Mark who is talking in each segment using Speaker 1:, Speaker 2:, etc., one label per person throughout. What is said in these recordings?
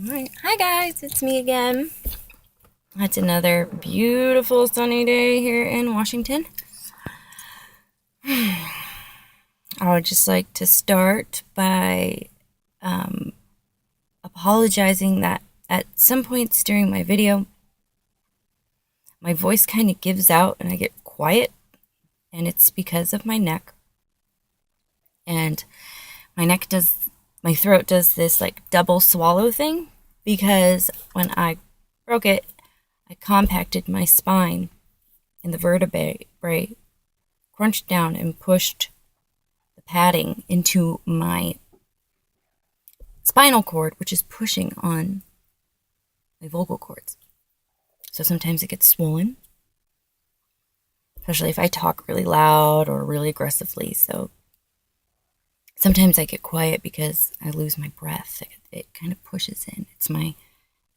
Speaker 1: Hi guys, it's me again. It's another beautiful sunny day here in Washington. I would just like to start by apologizing that at some points during my video, my voice kind of gives out and I get quiet, and it's because of my neck. And my throat does this like double swallow thing because when I broke it, I compacted my spine and the vertebrae, crunched down and pushed the padding into my spinal cord, which is pushing on my vocal cords. So sometimes it gets swollen, especially if I talk really loud or really aggressively. So sometimes I get quiet because I lose my breath. It kind of pushes in. It's my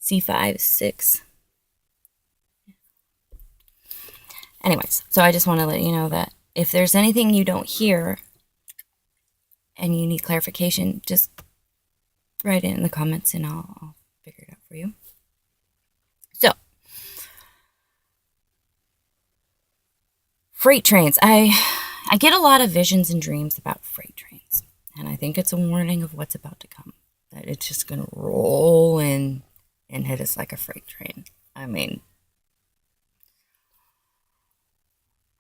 Speaker 1: C5, 6. Anyways, so I just want to let you know that if there's anything you don't hear and you need clarification, just write it in the comments and I'll figure it out for you. So, freight trains. I get a lot of visions and dreams about freight trains, and I think it's a warning of what's about to come. That it's just going to roll in and hit us like a freight train. I mean,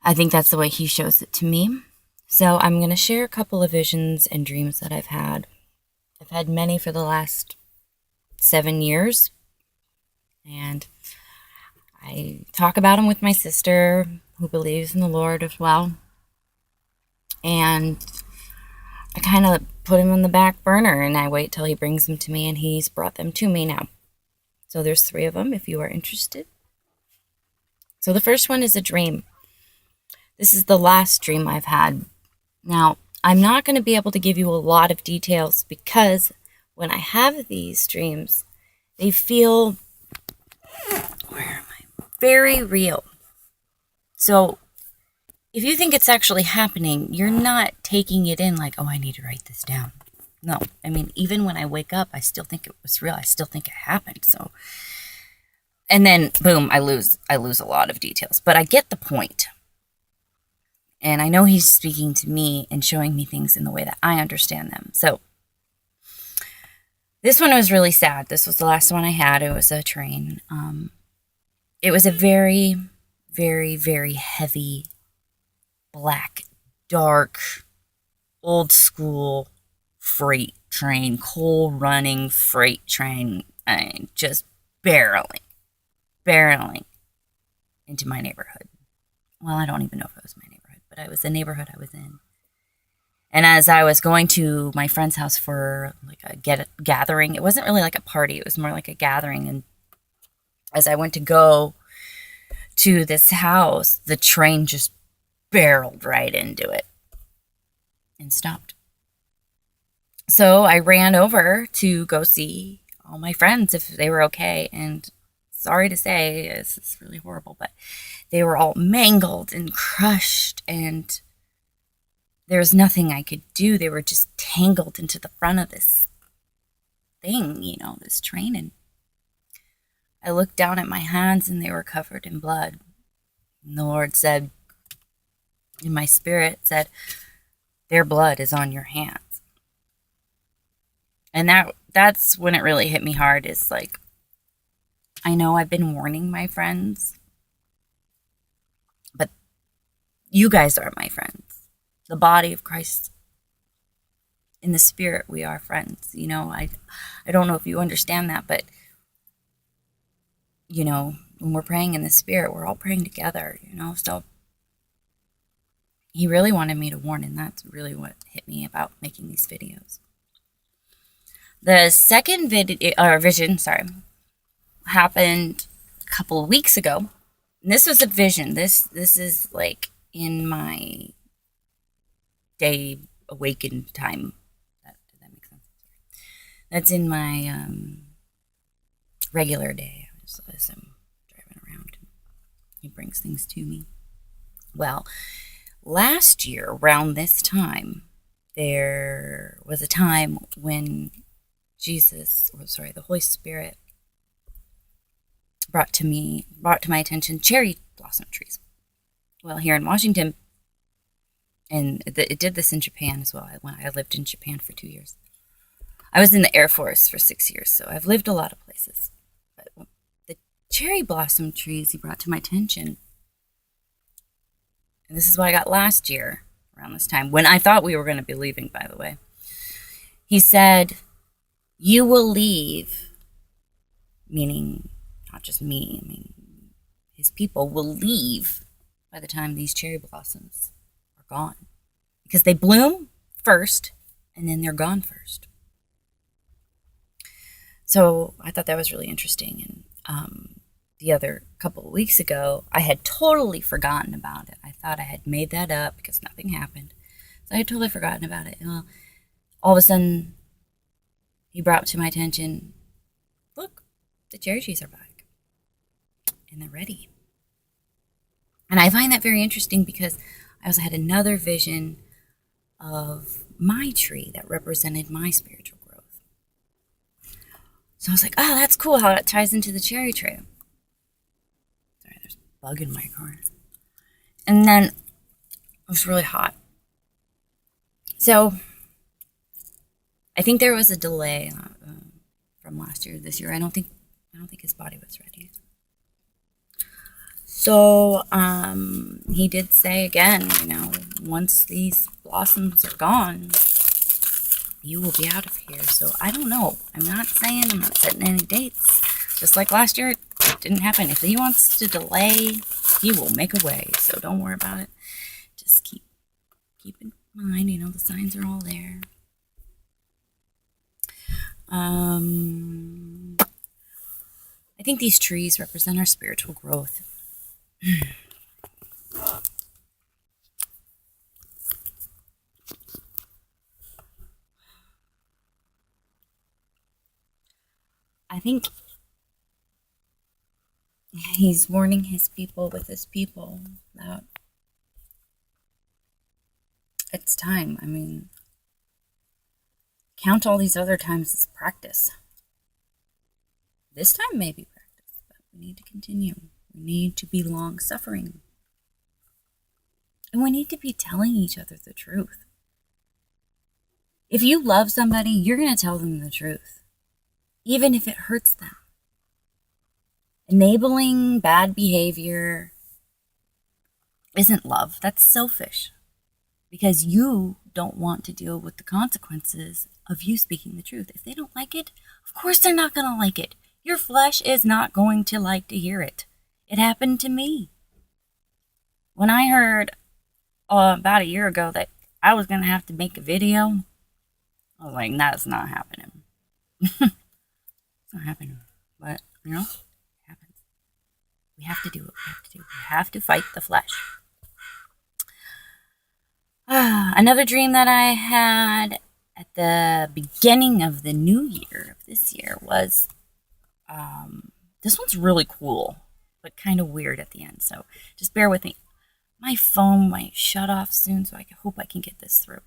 Speaker 1: I think that's the way he shows it to me. So I'm going to share a couple of visions and dreams that I've had. I've had many for the last 7 years, and I talk about them with my sister, who believes in the Lord as well. And I kind of put him on the back burner, and I wait till he brings them to me, and he's brought them to me now. So there's 3 of them if you are interested. So the first one is a dream. This is the last dream I've had. Now, I'm not going to be able to give you a lot of details because when I have these dreams, they feel very real. So if you think it's actually happening, you're not taking it in like, oh, I need to write this down. No, I mean, even when I wake up, I still think it was real. I still think it happened. So, and then boom, I lose a lot of details, but I get the point. And I know he's speaking to me and showing me things in the way that I understand them. So this one was really sad. This was the last one I had. It was a train. It was a very, very, very heavy, black, dark, old school freight train, coal running freight train. I mean, just barreling into my neighborhood. Well, I don't even know if it was my neighborhood, but it was the neighborhood I was in. And as I was going to my friend's house for like a gathering, it wasn't really like a party, it was more like a gathering. And as I went to go to this house, the train just barreled right into it and stopped. So I ran over to go see all my friends if they were okay. And sorry to say, this is really horrible, but they were all mangled and crushed, and there was nothing I could do. They were just tangled into the front of this thing, this train. And I looked down at my hands and they were covered in blood. And the Lord said, in my spirit, said, their blood is on your hands. And that's when it really hit me hard. Is like, I know I've been warning my friends, but you guys are my friends. The body of Christ. In the spirit, we are friends. I don't know if you understand that, but, when we're praying in the spirit, we're all praying together, So he really wanted me to warn, and that's really what hit me about making these videos. The second vision, happened a couple of weeks ago. And this was a vision. This is like in my day awakened time. Does that make sense? That's in my regular day. As I'm driving around, he brings things to me. Well, last year around this time, there was a time when the Holy Spirit brought to my attention cherry blossom trees. Well, here in Washington, and it did this in Japan as well. When I lived in Japan for 2 years. I was in the Air Force for 6 years, so I've lived a lot of places. But the cherry blossom trees he brought to my attention, and this is what I got last year around this time, when I thought we were going to be leaving, by the way. He said, you will leave, meaning not just me, I mean, his people will leave by the time these cherry blossoms are gone. Because they bloom first, and then they're gone first. So I thought that was really interesting. And the other couple of weeks ago, I had totally forgotten about it. I thought I had made that up because nothing happened. So I had totally forgotten about it. Well, all of a sudden, he brought to my attention, look, the cherry trees are back. And they're ready. And I find that very interesting because I also had another vision of my tree that represented my spiritual growth. So I was like, oh, that's cool how that ties into the cherry tree. Sorry, there's a bug in my car. And then it was really hot. So I think there was a delay from last year to this year. I don't think his body was ready. So he did say again, once these blossoms are gone, you will be out of here. So I don't know. I'm not setting any dates. Just like last year, it didn't happen. If he wants to delay, he will make a way. So don't worry about it. Just keep in mind, the signs are all there. I think these trees represent our spiritual growth. I think he's warning his people with his people that it's time. I mean, count all these other times as practice. This time may be practice, but we need to continue. We need to be long-suffering. And we need to be telling each other the truth. If you love somebody, you're going to tell them the truth, even if it hurts them. Enabling bad behavior isn't love. That's selfish. Because you don't want to deal with the consequences of you speaking the truth. If they don't like it, of course they're not going to like it. Your flesh is not going to like to hear it. It happened to me. When I heard about a year ago that I was going to have to make a video, I was like, that's not happening. It's not happening. But, it happens. We have to do what we have to do. We have to fight the flesh. Another dream that I had at the beginning of the new year, of this year, was, this one's really cool, but kind of weird at the end, so just bear with me. My phone might shut off soon, so I hope I can get this through.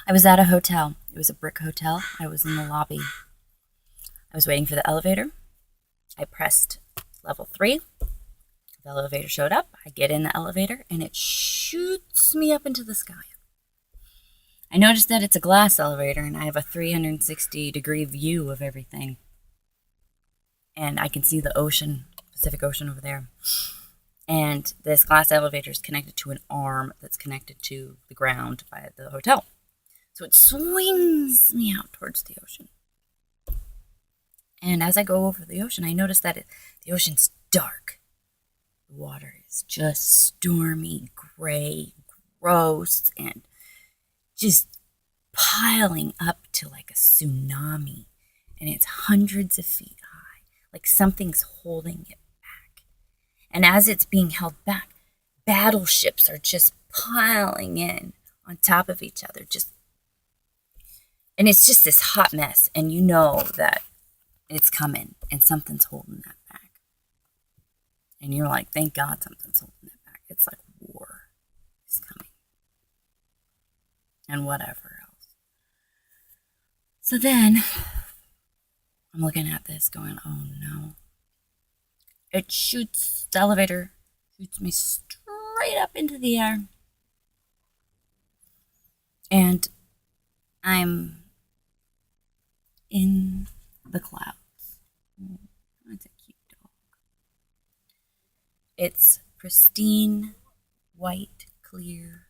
Speaker 1: I was at a hotel. It was a brick hotel. I was in the lobby. I was waiting for the elevator. I pressed level 3. The elevator showed up. I get in the elevator, and it shoots me up into the sky. I noticed that it's a glass elevator, and I have a 360-degree view of everything. And I can see the ocean, Pacific Ocean over there. And this glass elevator is connected to an arm that's connected to the ground by the hotel. So it swings me out towards the ocean. And as I go over the ocean, I notice that the ocean's dark. The water is just stormy, gray, gross, and just piling up to like a tsunami. And it's hundreds of feet high, like something's holding it back. And as it's being held back, battleships are just piling in on top of each other. And it's just this hot mess. And you know that it's coming and something's holding that back. And you're like, thank God something's holding it back. It's like war is coming. And whatever else. So then I'm looking at this going, oh no. It shoots, the elevator shoots me straight up into the air. And I'm in the clouds. That's a cute dog. It's pristine, white, clear